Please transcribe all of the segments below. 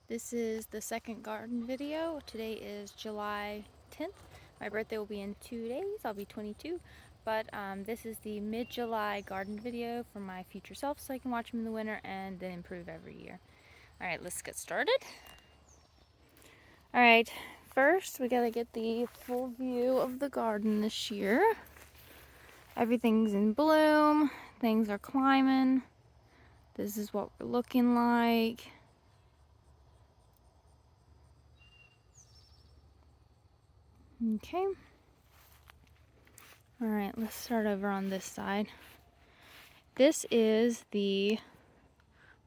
This is the second garden video. Today is July 10th. My birthday will be in 2 days. I'll be 22. But this is the mid-July garden video for my future self so I can watch them in the winter and then improve every year. Alright, let's get started. Alright, first we gotta get the full view of the garden this year. Everything's in bloom. Things are climbing. This is what we're looking like. Okay. Alright, let's start over on this side. This is we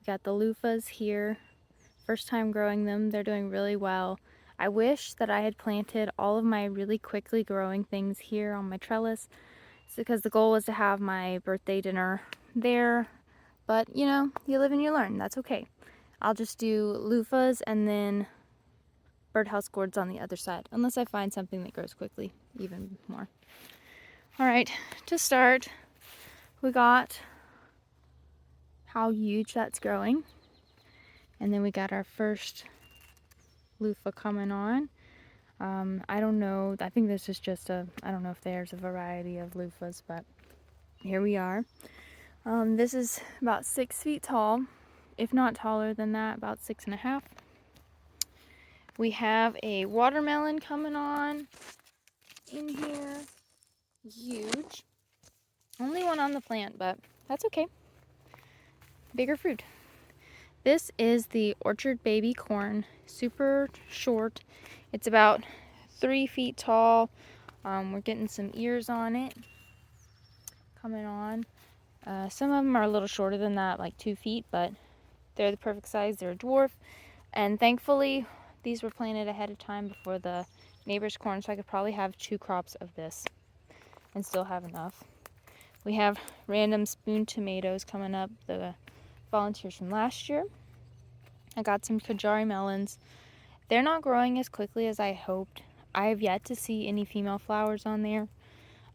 got the loofahs here. First time growing them, they're doing really well. I wish that I had planted all of my really quickly growing things here on my trellis. It's because the goal was to have my birthday dinner there. But, you know, you live and you learn. That's okay. I'll just do loofahs and then birdhouse gourds on the other side, unless I find something that grows quickly even more. Alright, to start, we got how huge that's growing. And then we got our first loofah coming on. I don't know, I think this is just I don't know if there's a variety of loofahs, but here we are. This is about 6 feet tall, if not taller than that, about 6.5. We have a watermelon coming on in here. Huge. Only one on the plant, but that's okay. Bigger fruit. This is the orchard baby corn, super short. It's about 3 feet tall. We're getting some ears on it coming on. Some of them are a little shorter than that, like 2 feet, but they're the perfect size. They're a dwarf. And thankfully, these were planted ahead of time before the neighbor's corn, so I could probably have 2 crops of this and still have enough. We have random spoon tomatoes coming up, the volunteers from last year. I got some Kajari melons. They're not growing as quickly as I hoped. I have yet to see any female flowers on there.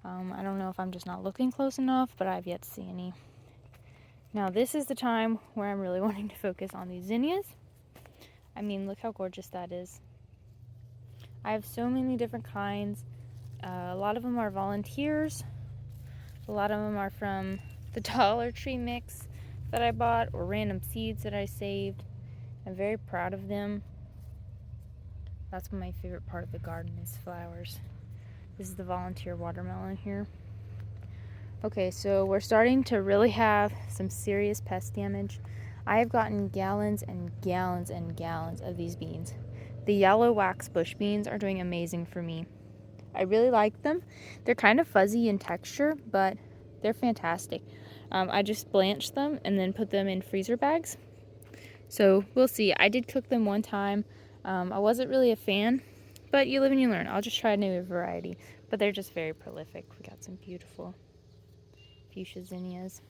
I don't know if I'm just not looking close enough, but I've yet to see any. Now this is the time where I'm really wanting to focus on these zinnias. I mean, look how gorgeous that is. I have so many different kinds. A lot of them are volunteers. A lot of them are from the Dollar Tree mix that I bought or random seeds that I saved. I'm very proud of them. That's my favorite part of the garden is flowers. This is the volunteer watermelon here. Okay, so we're starting to really have some serious pest damage. I have gotten gallons and gallons and gallons of these beans. The yellow wax bush beans are doing amazing for me. I really like them. They're kind of fuzzy in texture, but they're fantastic. I just blanched them and then put them in freezer bags. So we'll see. I did cook them one time. I wasn't really a fan, but you live and you learn. I'll just try a new variety. But they're just very prolific. We got some beautiful fuchsia zinnias.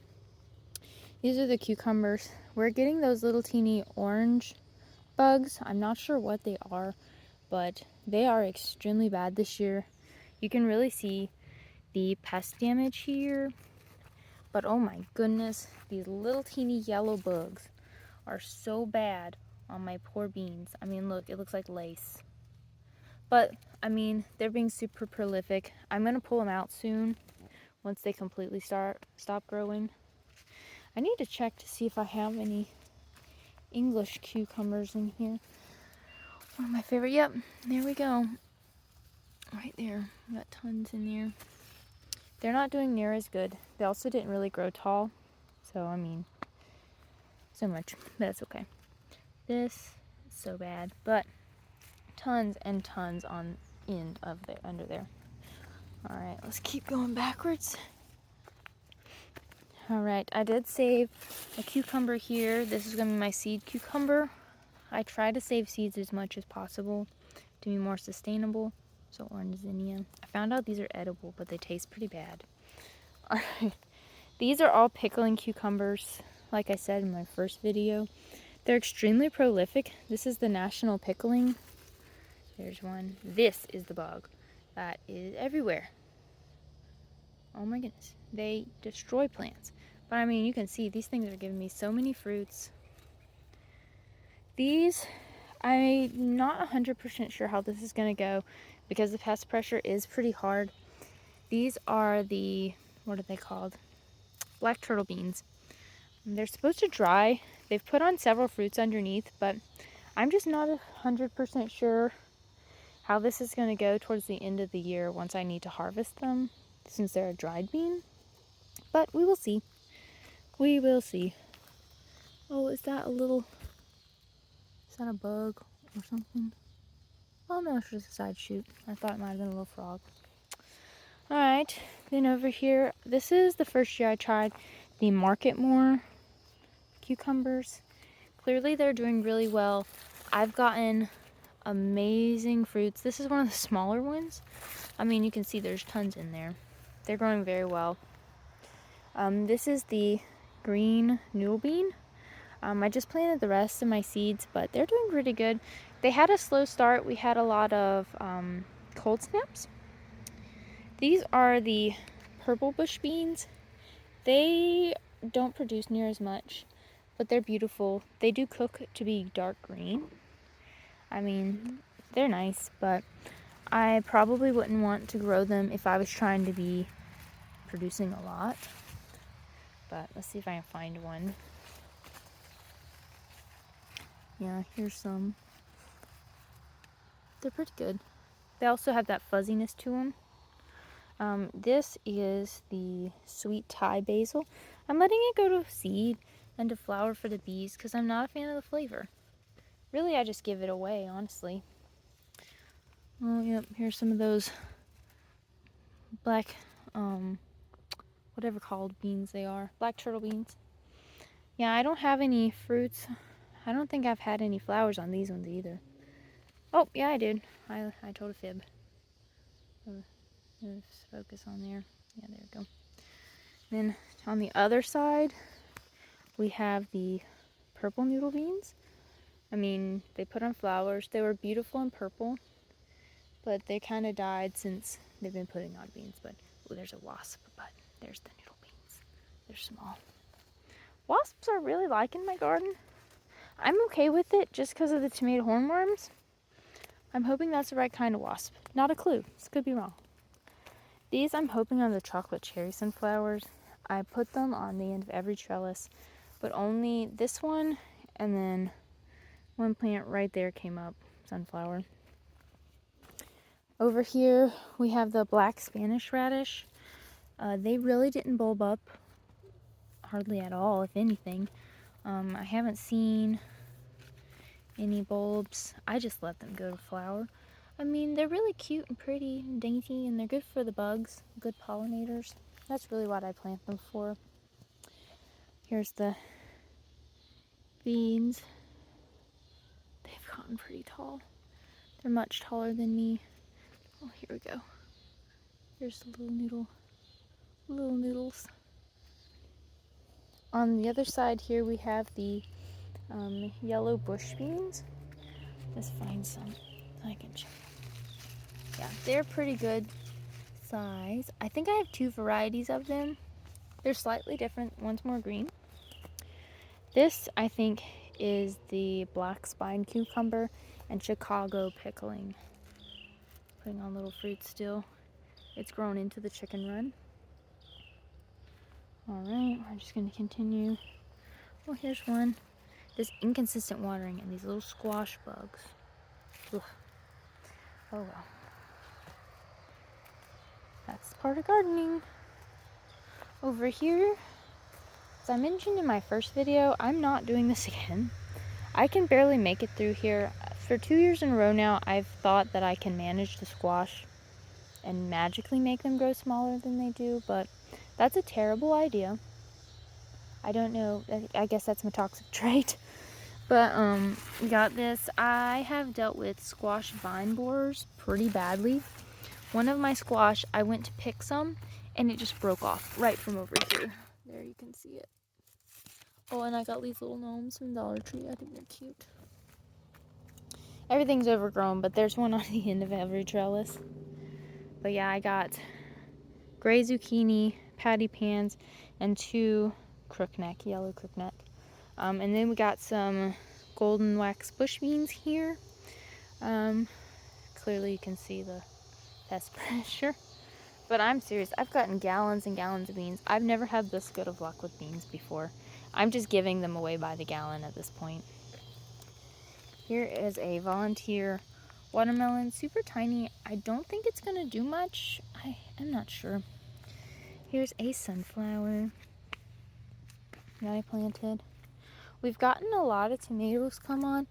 These are the cucumbers. We're getting those little teeny orange bugs. I'm not sure what they are, but they are extremely bad this year. You can really see the pest damage here. But oh my goodness, these little teeny yellow bugs are so bad on my poor beans. I mean, look, it looks like lace. But, I mean, they're being super prolific. I'm going to pull them out soon once they completely stop growing. I need to check to see if I have any English cucumbers in here. One of my favorite. Yep, there we go. Right there. We got tons in there. They're not doing near as good. They also didn't really grow tall. So, I mean, so much. But that's okay. This is so bad. But tons and tons on end of there, under there. Alright, let's keep going backwards. Alright, I did save a cucumber here. This is going to be my seed cucumber. I try to save seeds as much as possible to be more sustainable. So orange zinnia. I found out these are edible, but they taste pretty bad. Alright, these are all pickling cucumbers, like I said in my first video. They're extremely prolific. This is the national pickling. There's one. This is the bug that is everywhere. Oh my goodness. They destroy plants. But I mean, you can see these things are giving me so many fruits. These, I'm not 100% sure how this is going to go because the pest pressure is pretty hard. These are the, what are they called? Black turtle beans. They're supposed to dry. They've put on several fruits underneath, but I'm just not 100% sure how this is going to go towards the end of the year once I need to harvest them, since they're a dried bean. But we will see. We will see. Oh, is that a bug or something? Oh no, it's just a side shoot. I thought it might have been a little frog. Alright, then over here, this is the first year I tried the Market More cucumbers. Clearly they're doing really well. I've gotten amazing fruits. This is one of the smaller ones. I mean, you can see there's tons in there. They're growing very well. This is the green noodle bean. I just planted the rest of my seeds, but they're doing pretty good. They had a slow start. We had a lot of cold snaps. These are the purple bush beans. They don't produce near as much, but they're beautiful. They do cook to be dark green. I mean, they're nice, but I probably wouldn't want to grow them if I was trying to be producing a lot. But let's see if I can find one. Yeah, here's some. They're pretty good. They also have that fuzziness to them. This is the sweet Thai basil. I'm letting it go to seed and to flower for the bees because I'm not a fan of the flavor. Really, I just give it away, honestly. Oh, yep, here's some of those black, whatever called beans they are. Black turtle beans. Yeah, I don't have any fruits. I don't think I've had any flowers on these ones either. Oh, yeah, I did. I told a fib. Let's focus on there. Yeah, there we go. Then on the other side, we have the purple noodle beans. I mean, they put on flowers. They were beautiful and purple, but they kind of died since they've been putting on beans. But oh, there's a wasp, but there's the noodle beans. They're small. Wasps are really liking my garden. I'm okay with it just because of the tomato hornworms. I'm hoping that's the right kind of wasp. Not a clue. This could be wrong. These I'm hoping are the chocolate cherry sunflowers. I put them on the end of every trellis, but only this one and then one plant right there came up, sunflower. Over here we have the black Spanish radish. They really didn't bulb up hardly at all, if anything. I haven't seen any bulbs. I just let them go to flower. I mean, they're really cute and pretty and dainty, and they're good for the bugs, good pollinators. That's really what I plant them for. Here's the beans. They've gotten pretty tall. They're much taller than me. Oh, here we go. Here's the little noodles. On the other side here we have the yellow bush beans. Let's find some I can check. Yeah, they're pretty good size. I think I have two varieties of them. They're slightly different. One's more green. This, I think, is the black spine cucumber and Chicago pickling. Putting on little fruit still. It's grown into the chicken run. Alright, we're just going to continue. Oh, here's one. This inconsistent watering and these little squash bugs. Ugh. Oh well. That's part of gardening. Over here, as I mentioned in my first video, I'm not doing this again. I can barely make it through here. For 2 years in a row now, I've thought that I can manage the squash and magically make them grow smaller than they do, but that's a terrible idea. I don't know. I guess that's my toxic trait. But we got this. I have dealt with squash vine borers pretty badly. One of my squash, I went to pick some and it just broke off right from over here. There, you can see it. Oh, and I got these little gnomes from Dollar Tree. I think they're cute. Everything's overgrown, but there's one on the end of every trellis. But yeah, I got gray zucchini, patty pans, and 2 crookneck, yellow crookneck. And then we got some golden wax bush beans here. Clearly you can see the pest pressure. But I'm serious, I've gotten gallons and gallons of beans. I've never had this good of luck with beans before. I'm just giving them away by the gallon at this point. Here is a volunteer watermelon, super tiny. I don't think it's gonna do much. I'm not sure. Here's a sunflower that I planted. We've gotten a lot of tomatoes come on.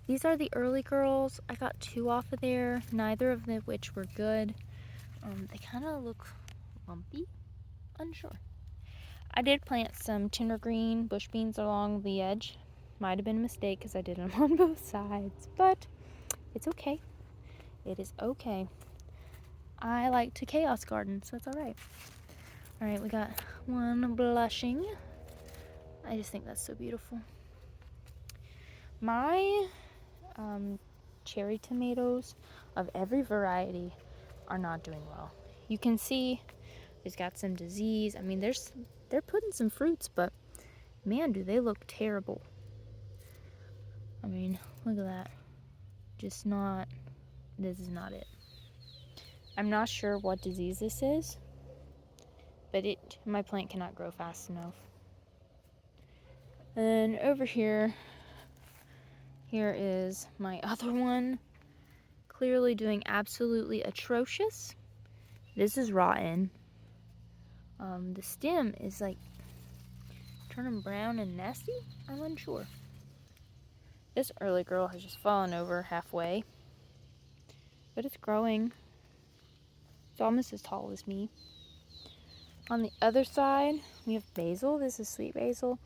These are the early girls. I got 2 off of there, neither of which were good. They kind of look lumpy, unsure. I did plant some tender green bush beans along the edge. Might have been a mistake because I did them on both sides, but it's okay. It is okay. I like to chaos garden, so it's all right. All right, we got one blushing. I just think that's so beautiful. My cherry tomatoes of every variety are not doing well. You can see it's got some disease. I mean, they're putting some fruits, but man, do they look terrible. I mean, look at that. This is not it. I'm not sure what disease this is, but my plant cannot grow fast enough. And over here is my other one, clearly doing absolutely atrocious. This is rotten. The stem is like turning brown and nasty. I'm unsure. This early girl has just fallen over halfway, but it's growing. It's almost as tall as me. On the other side, we have basil. This is sweet basil,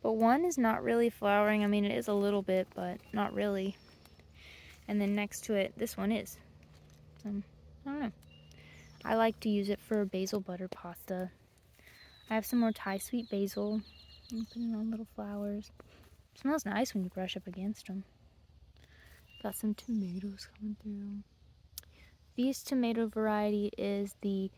but one is not really flowering. I mean, it is a little bit, but not really. And then next to it, this one is. I don't know. I like to use it for basil butter pasta. I have some more Thai sweet basil. I'm putting on little flowers. It smells nice when you brush up against them. Got some tomatoes coming through. This tomato variety is the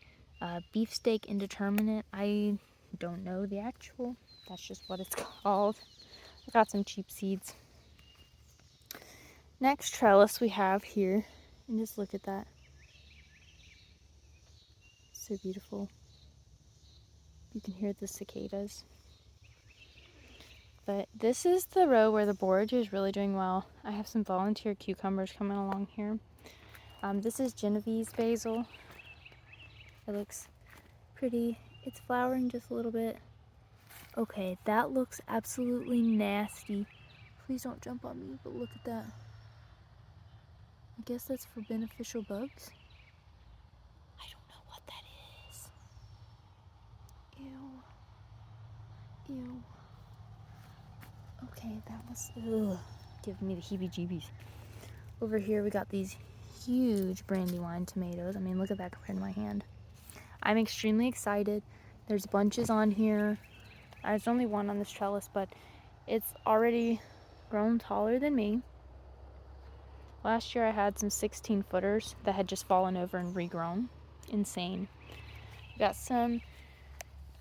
beefsteak indeterminate. I don't know the actual. That's just what it's called. I got some cheap seeds. Next trellis we have here. And just look at that. So beautiful. You can hear the cicadas. But this is the row where the borage is really doing well. I have some volunteer cucumbers coming along here. This is Genovese basil. It looks pretty. It's flowering just a little bit. Okay, that looks absolutely nasty. Please don't jump on me, but look at that. I guess that's for beneficial bugs. I don't know what that is. Ew. Ew. Okay, that was giving me the heebie-jeebies. Over here we got these huge brandywine tomatoes. I mean, look at that compared to my hand. I'm extremely excited. There's bunches on here. There's only one on this trellis, but it's already grown taller than me. Last year I had some 16-footers that had just fallen over and regrown. Insane. We got some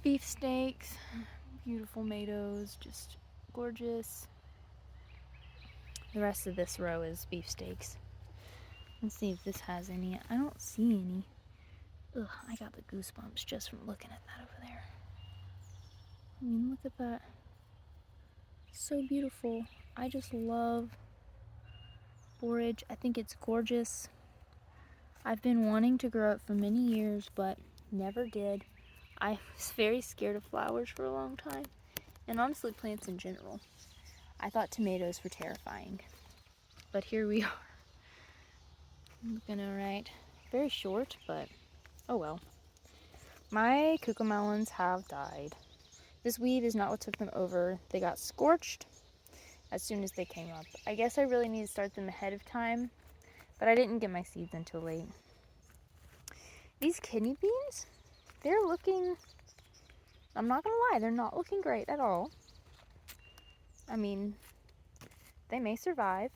beefsteaks, beautiful tomatoes, just gorgeous. The rest of this row is beefsteaks. Let's see if this has any. I don't see any. Ugh, I got the goosebumps just from looking at that over there. I mean, look at that. So beautiful. I just love borage. I think it's gorgeous. I've been wanting to grow it for many years, but never did. I was very scared of flowers for a long time, and honestly plants in general. I thought tomatoes were terrifying, but here we are. Looking alright. Very short, but oh well. My cucamelons have died. This weed is not what took them over. They got scorched as soon as they came up. I guess I really need to start them ahead of time, but I didn't get my seeds until late. These kidney beans, they're looking, I'm not gonna lie, they're not looking great at all. I mean, they may survive.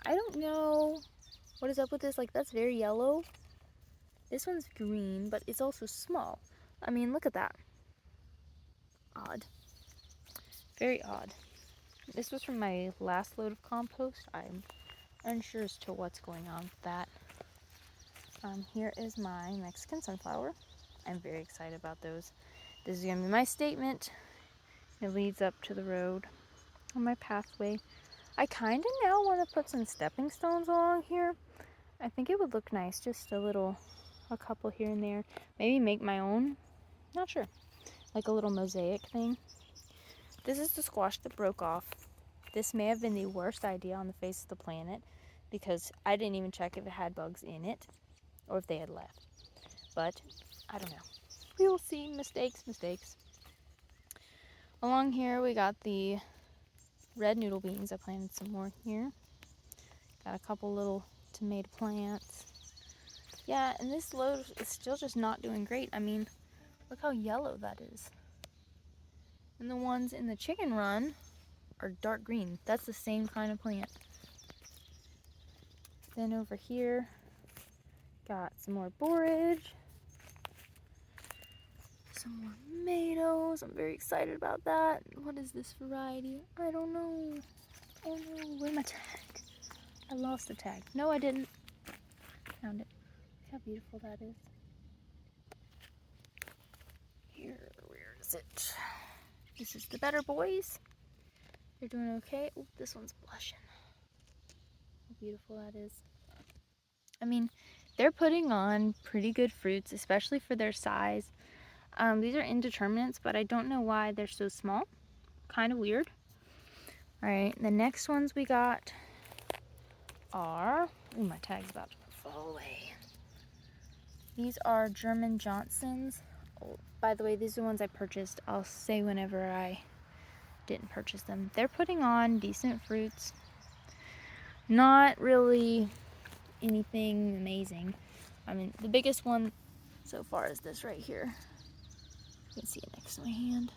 I don't know what is up with this. Like, that's very yellow. This one's green, but it's also small. I mean, look at that. Odd. Very odd. This was from my last load of compost. I'm unsure as to what's going on with that. Here is my Mexican sunflower. I'm very excited about those. This is going to be my statement. It leads up to the road on my pathway. I kind of now want to put some stepping stones along here. I think it would look nice, just a couple here and there. Maybe make my own, not sure, like a little mosaic thing. This is the squash that broke off. This may have been the worst idea on the face of the planet because I didn't even check if it had bugs in it or if they had left. But I don't know. We will see. Mistakes. Along here we got the red noodle beans. I planted some more here. Got a couple little tomato plants. Yeah, and this load is still just not doing great. I mean, look how yellow that is. And the ones in the chicken run are dark green. That's the same kind of plant. Then over here, got some more borage. Some more tomatoes. I'm very excited about that. What is this variety? I don't know. Oh no, where's my tag? I lost the tag. No, I didn't. Found it. Look how beautiful that is. Here, where is it? This is the Better Boys. They're doing okay. Oh, this one's blushing. How beautiful that is. I mean, they're putting on pretty good fruits, especially for their size. These are indeterminates, but I don't know why they're so small. Kind of weird. Alright, the next ones we got are... Ooh, my tag's about to fall away. These are German Johnsons. Oh, by the way, these are the ones I purchased. I'll say whenever I didn't purchase them. They're putting on decent fruits. Not really anything amazing. I mean, the biggest one so far is this right here. You can see it next to my hand.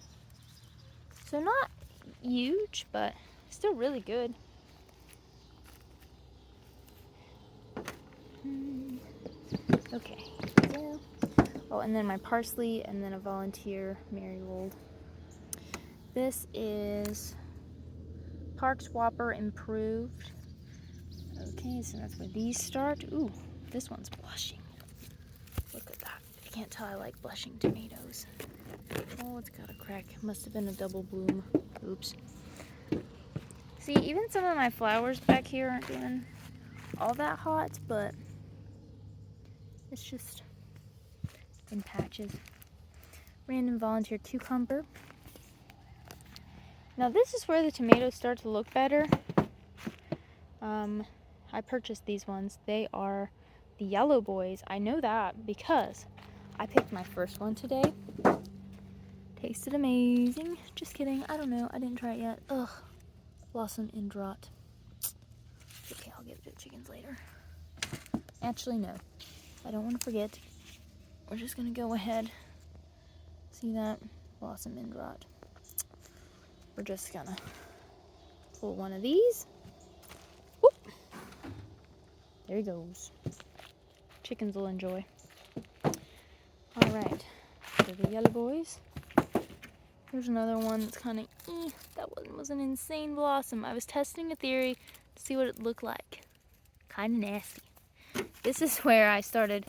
So not huge, but still really good. Okay. Yeah. Oh, and then my parsley, and then a volunteer marigold. This is Parks Whopper Improved. Okay, so that's where these start. Ooh, this one's blushing. Look at that. I can't tell I like blushing tomatoes. Oh, it's got a crack. Must have been a double bloom. Oops. See, even some of my flowers back here aren't doing all that hot, but it's just in patches. Random volunteer cucumber. Now this is where the tomatoes start to look better. I purchased these ones. They are the Yellow Boys. I know that because I picked my first one today. Tasted amazing. Just kidding. I don't know. I didn't try it yet. Ugh. Blossom in drought. Okay, I'll give it to the chickens later. Actually, no. I don't want to forget. We're just going to go ahead. See that? Blossom in drought. We're just going to pull one of these. Whoop. There he goes. Chickens will enjoy. Alright. So the Yellow Boys. Here's another one that's kind of, that one was an insane blossom. I was testing a theory to see what it looked like. Kind of nasty. This is where I started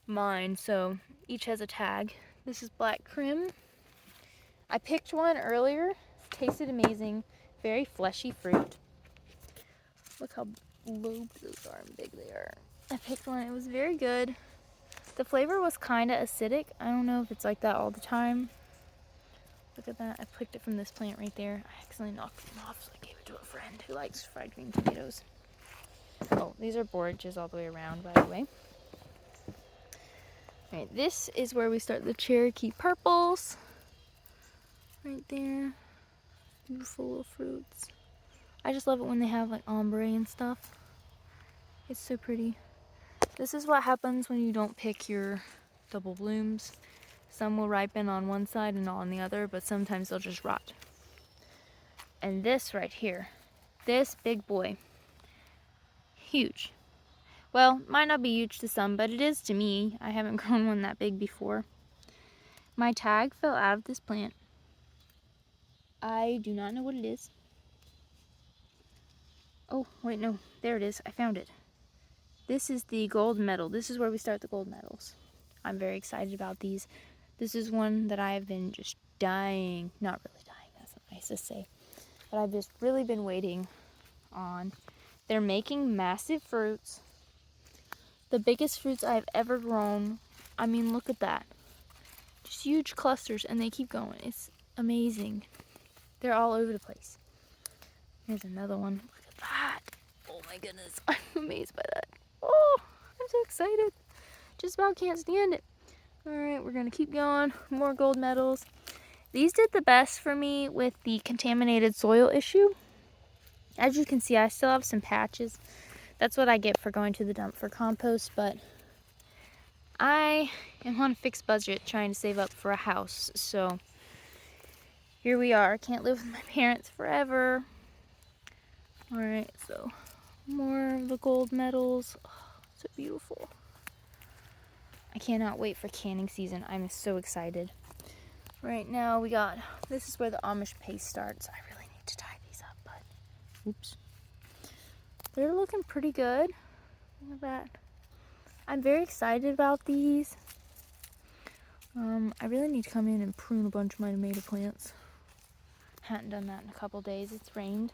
mine, so each has a tag. This is Black Crim. I picked one earlier. Tasted amazing. Very fleshy fruit. Look how lobed those are and big they are. I picked one. It was very good. The flavor was kind of acidic. I don't know if it's like that all the time. Look at that. I picked it from this plant right there. I accidentally knocked them off, so I gave it to a friend who likes fried green tomatoes. Oh, these are borages all the way around, by the way. Alright, this is where we start the Cherokee purples. Right there. Beautiful little fruits. I just love it when they have like ombre and stuff. It's so pretty. This is what happens when you don't pick your double blooms. Some will ripen on one side and not on the other, but sometimes they'll just rot. And this right here, this big boy, huge. Well, might not be huge to some, but it is to me. I haven't grown one that big before. My tag fell out of this plant. I do not know what it is. Oh, wait, no. There it is. I found it. This is the gold medal. This is where we start the gold medals. I'm very excited about these. This is one that I've been just dying. Not really dying. That's not nice to say. But I've just really been waiting on. They're making massive fruits. The biggest fruits I've ever grown. I mean, look at that. Just huge clusters, and they keep going. It's amazing. They're all over the place. Here's another one. Look at that. Oh my goodness. I'm amazed by that. Oh, I'm so excited. Just about can't stand it. Alright, we're going to keep going. More gold medals. These did the best for me with the contaminated soil issue. As you can see, I still have some patches. That's what I get for going to the dump for compost, but I am on a fixed budget trying to save up for a house. So here we are. I can't live with my parents forever. Alright, so more of the gold medals. Oh, so beautiful. I cannot wait for canning season. I'm so excited. Right now we got, this is where the Amish paste starts. I really need to tie these up, but oops. They're looking pretty good. Look at that. I'm very excited about these. I really need to come in and prune a bunch of my tomato plants. Hadn't done that in a couple days. It's rained.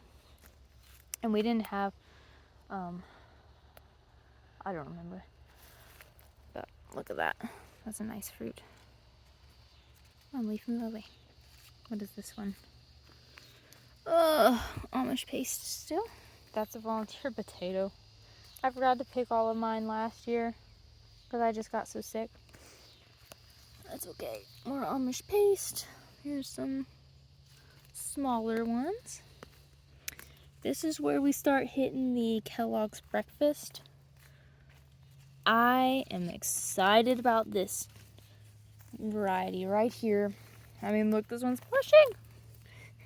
And we didn't have, I don't remember. But look at that. That's a nice fruit. Oh, leaf move away. What is this one? Amish paste still. That's a volunteer potato. I forgot to pick all of mine last year because I just got so sick. That's okay. More Amish paste. Here's some smaller ones. This is where we start hitting the Kellogg's breakfast. I am excited about this variety right here. I mean, look, this one's pushing.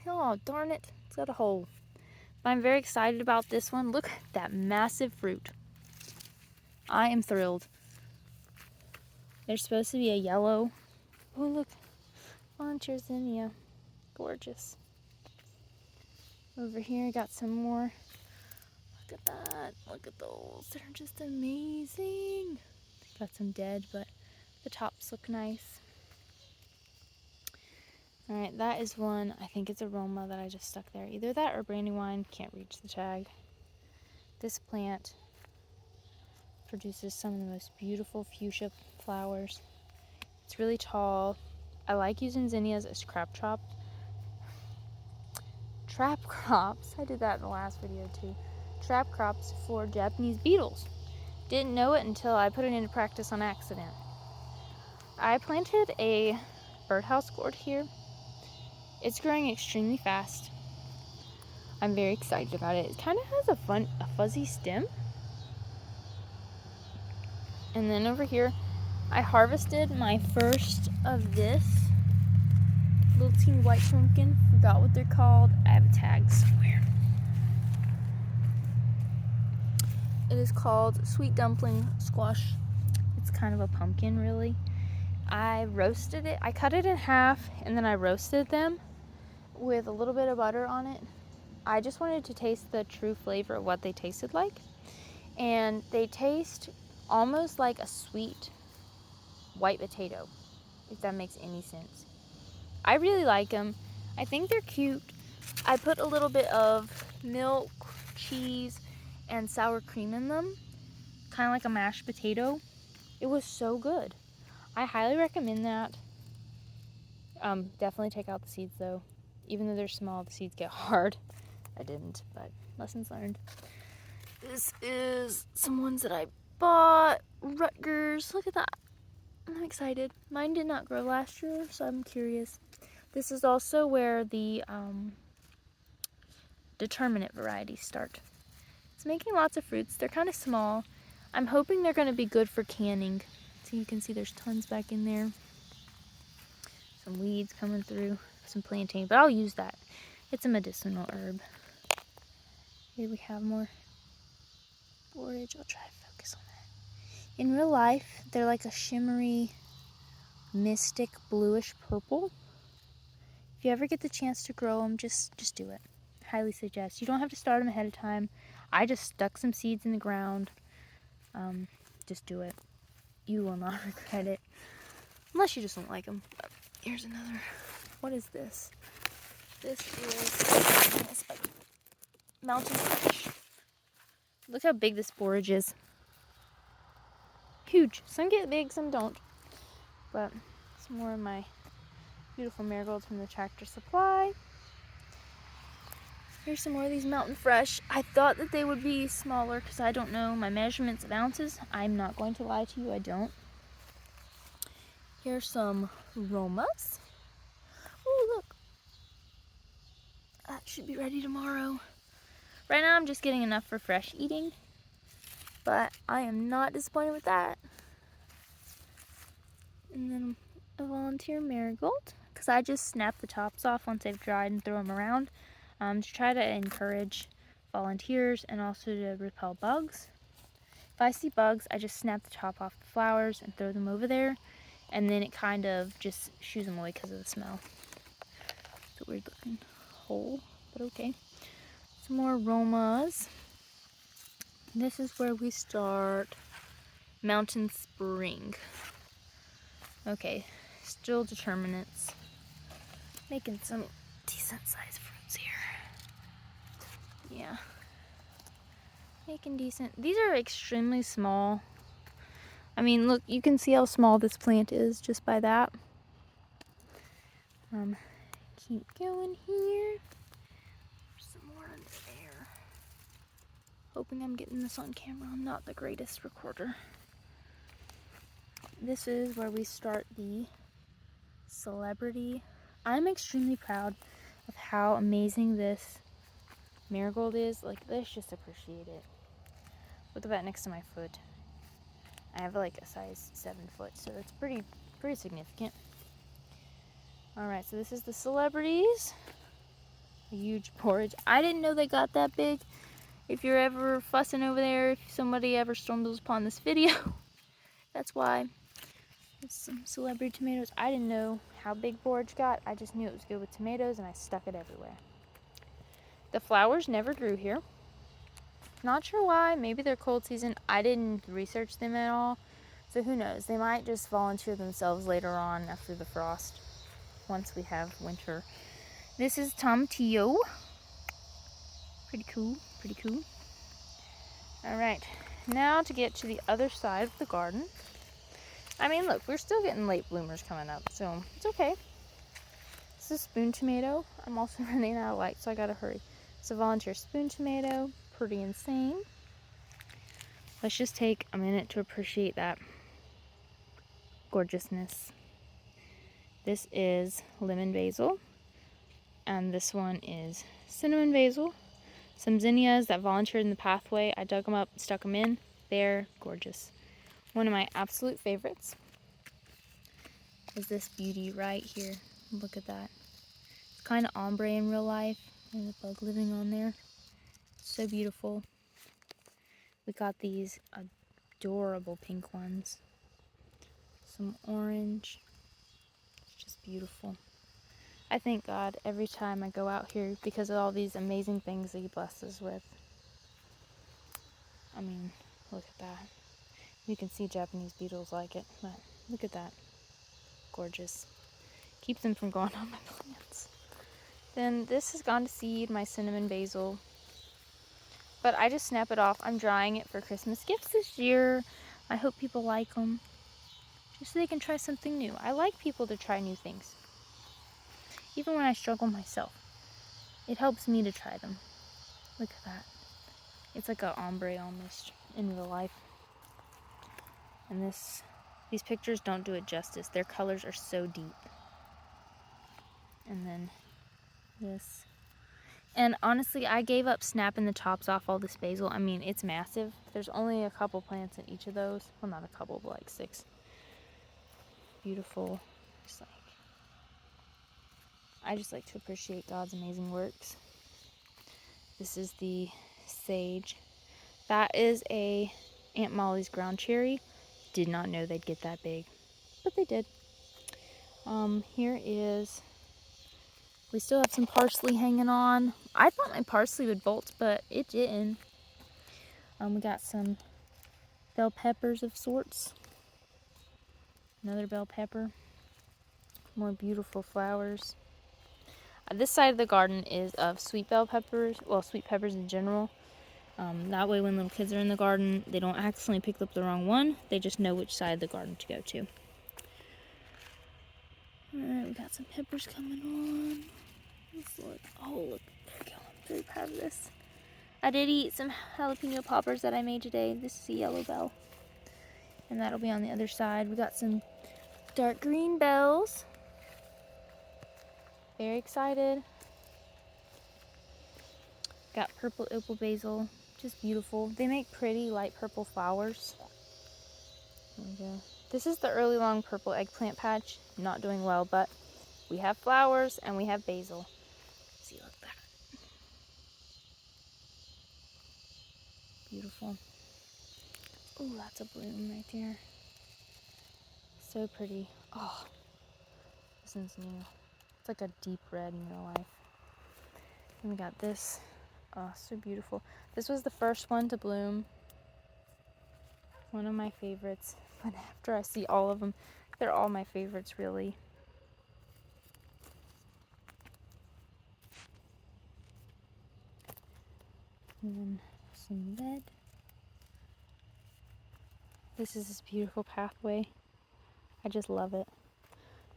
Oh, darn it. It's got a hole. But I'm very excited about this one. Look at that massive fruit. I am thrilled. There's supposed to be a yellow. Oh, look. Volunteer zinnia. Gorgeous. Over here, got some more. Look at that. Look at those. They're just amazing. Got some dead, but the tops look nice. Alright, that is one. I think it's aroma that I just stuck there. Either that or brandywine. Can't reach the tag. This plant produces some of the most beautiful fuchsia flowers. It's really tall. I like using zinnias as trap crops. I did that in the last video too. Trap crops for Japanese beetles. Didn't know it until I put it into practice on accident. I planted a birdhouse gourd here. It's growing extremely fast. I'm very excited about it. It kind of has a fuzzy stem. And then over here, I harvested my first of this little teeny white pumpkin. Forgot what they're called. I have a tag somewhere. It is called sweet dumpling squash. It's kind of a pumpkin, really. I roasted it. I cut it in half and then I roasted them with a little bit of butter on it. I just wanted to taste the true flavor of what they tasted like. And they taste almost like a sweet white potato, if that makes any sense. I really like them. I think they're cute. I put a little bit of milk, cheese, and sour cream in them, kind of like a mashed potato. It was so good. I highly recommend that. Definitely take out the seeds though. Even though they're small, the seeds get hard. I didn't, but lessons learned. This is some ones that I bought. Rutgers. Look at that. I'm excited. Mine did not grow last year, so I'm curious. This is also where the determinate varieties start. It's making lots of fruits. They're kind of small. I'm hoping they're going to be good for canning. So you can see there's tons back in there. Some weeds coming through. Some plantain, but I'll use that. It's a medicinal herb. Here we have more borage. I'll try to focus on that. In real life, they're like a shimmery, mystic bluish purple. If you ever get the chance to grow them, just do it. Highly suggest. You don't have to start them ahead of time. I just stuck some seeds in the ground. Just do it. You will not regret it. Unless you just don't like them. But here's another. What is this? This is mountain fresh. Look how big this borage is. Huge. Some get big, some don't. But some more of my beautiful marigolds from the Tractor Supply. Here's some more of these mountain fresh. I thought that they would be smaller because I don't know my measurements of ounces. I'm not going to lie to you, I don't. Here's some Romas. Oh, look. That should be ready tomorrow. Right now I'm just getting enough for fresh eating, but I am not disappointed with that. And then a volunteer marigold, because I just snap the tops off once they've dried and throw them around to try to encourage volunteers and also to repel bugs. If I see bugs, I just snap the top off the flowers and throw them over there, and then it kind of just shoos them away because of the smell. It's a weird looking hole, but okay. Some more aromas. This is where we start Mountain Spring. Okay, still determinants. Making some decent sized fruits here. Yeah. Making decent. These are extremely small. I mean, look, you can see how small this plant is just by that. Keep going here. There's some more under there. Hoping I'm getting this on camera. I'm not the greatest recorder. This is where we start the celebrity. I'm extremely proud of how amazing this marigold is. Like, let's just appreciate it. Look at that next to my foot. I have like a size 7 foot, so that's pretty significant. Alright, so this is the celebrities. A huge porridge. I didn't know they got that big. If you're ever fussing over there, if somebody ever stumbles upon this video, that's why. There's some celebrity tomatoes. I didn't know how big borage got. I just knew it was good with tomatoes, and I stuck it everywhere. The flowers never grew here. Not sure why. Maybe they're cold season. I didn't research them at all. So who knows? They might just volunteer themselves later on after the frost, once we have winter. This is tomatillo. Pretty cool. Pretty cool. Alright. Now to get to the other side of the garden. I mean, look, we're still getting late bloomers coming up, so it's okay. This is spoon tomato. I'm also running out of light, so I gotta hurry. It's a volunteer spoon tomato. Pretty insane. Let's just take a minute to appreciate that gorgeousness. This is lemon basil, and this one is cinnamon basil. Some zinnias that volunteered in the pathway. I dug them up, stuck them in. They're gorgeous. One of my absolute favorites is this beauty right here. Look at that. It's kind of ombre in real life. There's a bug living on there. So beautiful. We got these adorable pink ones. Some orange. It's just beautiful. I thank God every time I go out here because of all these amazing things that He blesses with. I mean, look at that. You can see Japanese beetles like it, but look at that. Gorgeous. Keeps them from going on my plants. Then this has gone to seed, my cinnamon basil. But I just snap it off. I'm drying it for Christmas gifts this year. I hope people like them. Just so they can try something new. I like people to try new things. Even when I struggle myself. It helps me to try them. Look at that. It's like a ombre almost in real life. And these pictures don't do it justice. Their colors are so deep. And then this. And honestly, I gave up snapping the tops off all this basil. I mean, it's massive. There's only a couple plants in each of those. Well, not a couple, but like 6. Beautiful. I just like to appreciate God's amazing works. This is the sage. That is a Aunt Molly's ground cherry. Did not know they'd get that big, but they did. Here is, we still have some parsley hanging on. I thought my parsley would bolt, but it didn't. We got some bell peppers of sorts. Another bell pepper. More beautiful flowers. This side of the garden is of sweet bell peppers. Well, sweet peppers in general. That way when little kids are in the garden, they don't accidentally pick up the wrong one. They just know which side of the garden to go to. Alright, we got some peppers coming on. Let's look. Oh, look. There we go. I'm very proud of this. I did eat some jalapeno poppers that I made today. This is a yellow bell. And that'll be on the other side. We got some dark green bells. Very excited. Got purple opal basil. Just beautiful. They make pretty light purple flowers. There we go. This is the early long purple eggplant patch. Not doing well, but we have flowers and we have basil. See, look at that. Beautiful. Oh, that's a bloom right there. So pretty. Oh, this one's new. It's like a deep red in real life. And we got this. Oh, so beautiful. This was the first one to bloom. One of my favorites. But after I see all of them, they're all my favorites, really. And then some red. This is this beautiful pathway. I just love it.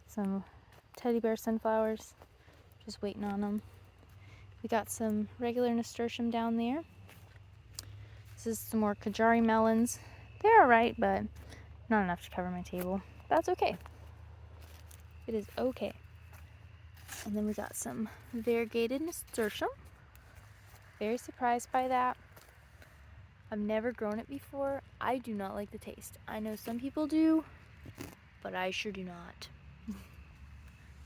Some teddy bear sunflowers. Just waiting on them. We got some regular nasturtium down there. This is some more Kajari melons. They're alright, but not enough to cover my table. That's okay. It is okay. And then we got some variegated nasturtium. Very surprised by that. I've never grown it before. I do not like the taste. I know some people do, but I sure do not.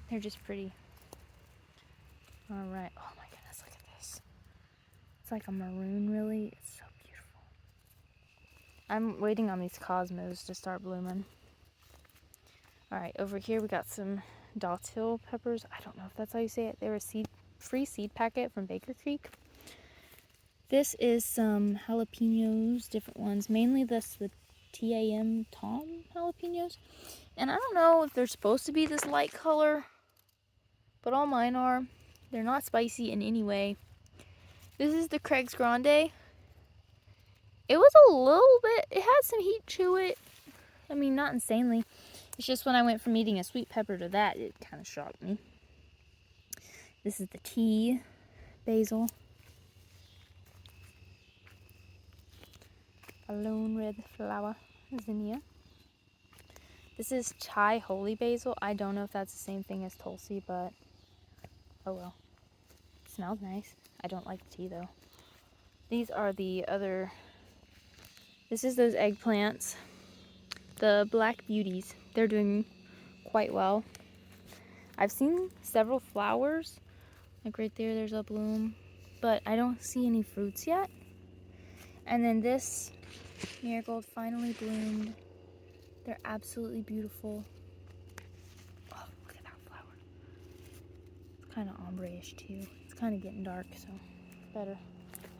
They're just pretty. Alright. Oh my goodness, look at this. It's like a maroon, really. It's so beautiful. I'm waiting on these cosmos to start blooming. Alright, over here we got some Daltil peppers. I don't know if that's how you say it. They were a free seed packet from Baker Creek. This is some jalapenos, different ones. Mainly the TAM Tom jalapenos. And I don't know if they're supposed to be this light color, but all mine are. They're not spicy in any way. This is the Craig's Grande. It was a little bit, it had some heat to it. I mean, not insanely. It's just when I went from eating a sweet pepper to that, it kind of shocked me. This is the tea basil. A lone red flower zinnia. This is Thai holy basil. I don't know if that's the same thing as Tulsi, but oh well. It smells nice. I don't like the tea though. These are the other. This is those eggplants. The Black Beauties. They're doing quite well. I've seen several flowers. Like right there, there's a bloom. But I don't see any fruits yet. And then this marigold finally bloomed. They're absolutely beautiful. Oh, look at that flower. It's kind of ombre-ish too. It's kind of getting dark, so better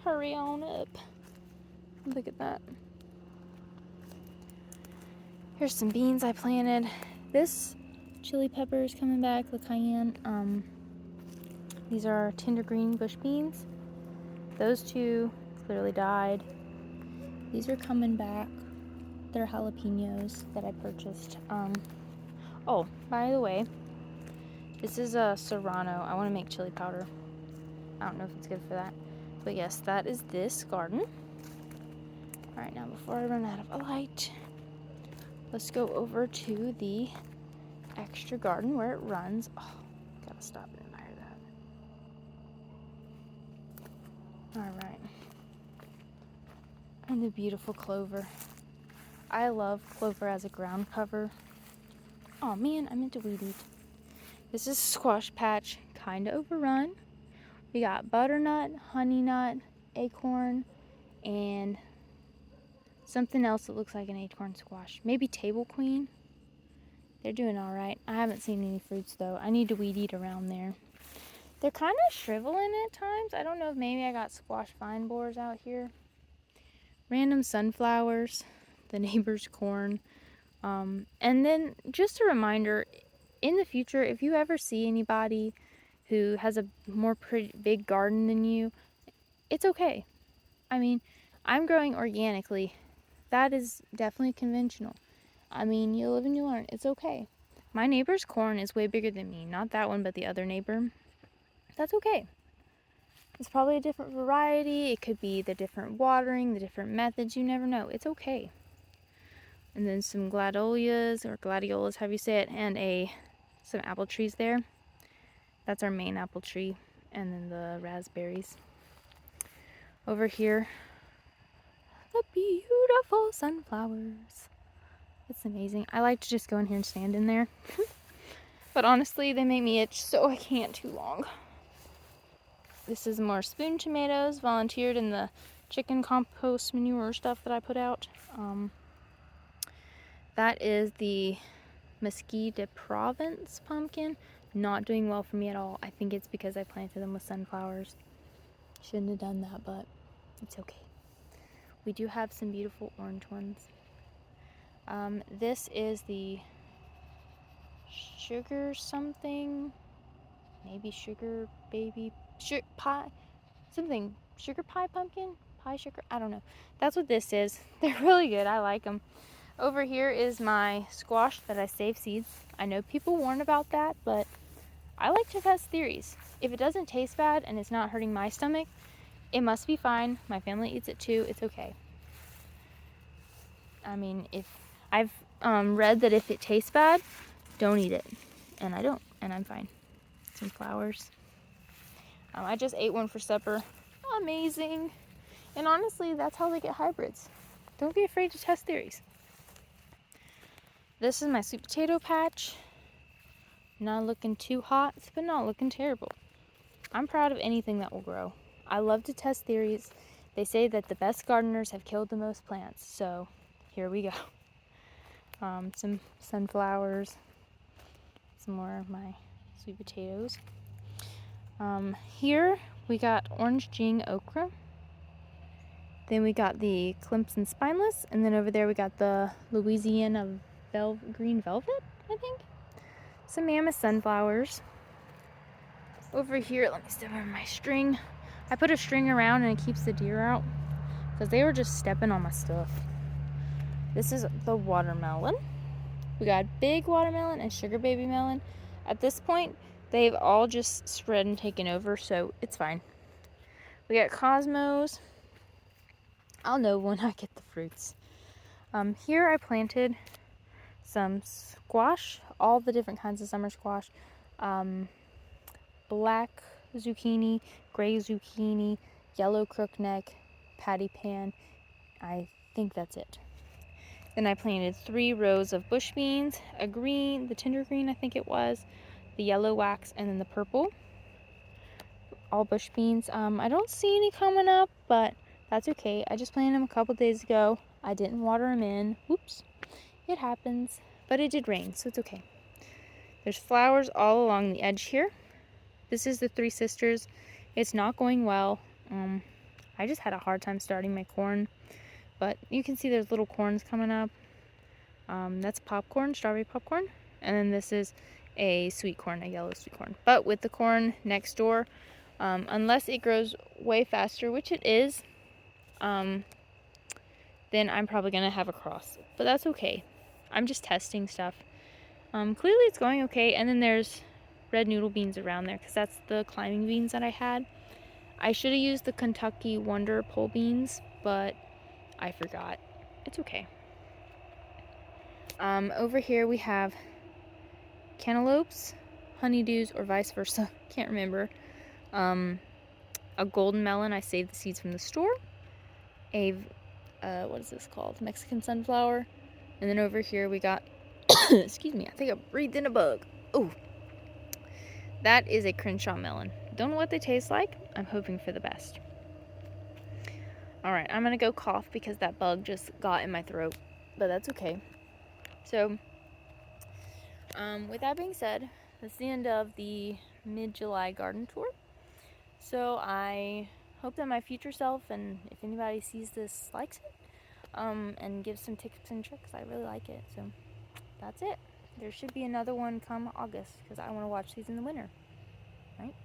hurry on up. Look at that. Here's some beans I planted. This chili pepper is coming back, the cayenne. These are tender green bush beans. Those two clearly died. These are coming back. They're jalapenos that I purchased. Oh, by the way, this is a serrano. I want to make chili powder. I don't know if it's good for that. But yes, that is this garden. Alright, now before I run out of a light, let's go over to the extra garden where it runs. Oh, gotta stop and admire that. Alright. And the beautiful clover. I love clover as a ground cover. Oh man, I meant to weed eat. This is a squash patch, kind of overrun. We got butternut, honey nut, acorn, and something else that looks like an acorn squash. Maybe table queen. They're doing all right. I haven't seen any fruits though. I need to weed eat around there. They're kind of shriveling at times. I don't know if maybe I got squash vine borers out here. random sunflowers, the neighbor's corn. And then just a reminder, in the future, if you ever see anybody who has a more pretty big garden than you, it's okay. I mean, I'm growing organically. That is definitely conventional. I mean, you live and you learn. It's okay. My neighbor's corn is way bigger than me. Not that one, but the other neighbor. That's okay. It's probably a different variety. It could be the different watering, the different methods. You never know. It's okay. And then some gladiolas, or gladiolas, however you say it, and some apple trees there. That's our main apple tree. And then the raspberries. Over here, the beautiful sunflowers. It's amazing. I like to just go in here and stand in there. But honestly, they make me itch, so I can't too long. This is more spoon tomatoes, volunteered in the chicken compost manure stuff that I put out. That is the Mesquite de Provence pumpkin. Not doing well for me at all. I think it's because I planted them with sunflowers. Shouldn't have done that, but it's okay. We do have some beautiful orange ones. This is the sugar something, maybe sugar baby, sugar pie, something, sugar pie pumpkin, pie sugar, I don't know. That's what this is. They're really good. I like them. Over here is my squash that I save seeds. I know people warn about that, but I like to test theories. If it doesn't taste bad and it's not hurting my stomach, it must be fine. My family eats it too. It's okay. I mean, if I've read that if it tastes bad, don't eat it. And I don't, and I'm fine. Some flowers. I just ate one for supper. Amazing. And honestly, that's how they get hybrids. Don't be afraid to test theories. This is my sweet potato patch. Not looking too hot, but not looking terrible. I'm proud of anything that will grow. I love to test theories. They say that the best gardeners have killed the most plants, so here we go. Some sunflowers, some more of my sweet potatoes. Here we got orange Jing okra. Then we got the Clemson spineless, and then over there we got the Louisiana green velvet, I think. Some mammoth sunflowers. Over here, let me step over my string. I put a string around and it keeps the deer out because they were just stepping on my stuff. This is the watermelon. We got big watermelon and sugar baby melon. At this point, they've all just spread and taken over, so it's fine. We got cosmos. I'll know when I get the fruits. Here I planted some squash, all the different kinds of summer squash. Black zucchini, gray zucchini, yellow crookneck, patty pan. I think that's it. Then I planted 3 rows of bush beans, a green, the tender green I think it was, the yellow wax, and then the purple. All bush beans. I don't see any coming up, but that's okay. I just planted them a couple days ago. I didn't water them in. Whoops. It happens. But it did rain, so it's okay. There's flowers all along the edge here. This is the Three Sisters. It's not going well. I just had a hard time starting my corn. But you can see there's little corns coming up. That's popcorn, strawberry popcorn. And then this is a sweet corn, a yellow sweet corn. But with the corn next door, unless it grows way faster, which it is, then I'm probably going to have a cross. But that's okay. I'm just testing stuff. Clearly it's going okay. And then there's red noodle beans around there because that's the climbing beans that I had. I should have used the Kentucky Wonder pole beans, but I forgot. It's okay. Over here we have cantaloupes, honeydews, or vice versa. Can't remember. A golden melon. I saved the seeds from the store. What is this called? Mexican sunflower. And then over here we got, excuse me, I think I breathed in a bug. Oh, that is a Crenshaw melon. Don't know what they taste like. I'm hoping for the best. Alright, I'm going to go cough because that bug just got in my throat. But that's okay. So, with that being said, that's the end of the mid-July garden tour. So I hope that my future self, and if anybody sees this, likes it. and give some tips and tricks. I really like it. So that's it. There should be another one come August because I want to watch these in the winter. Right?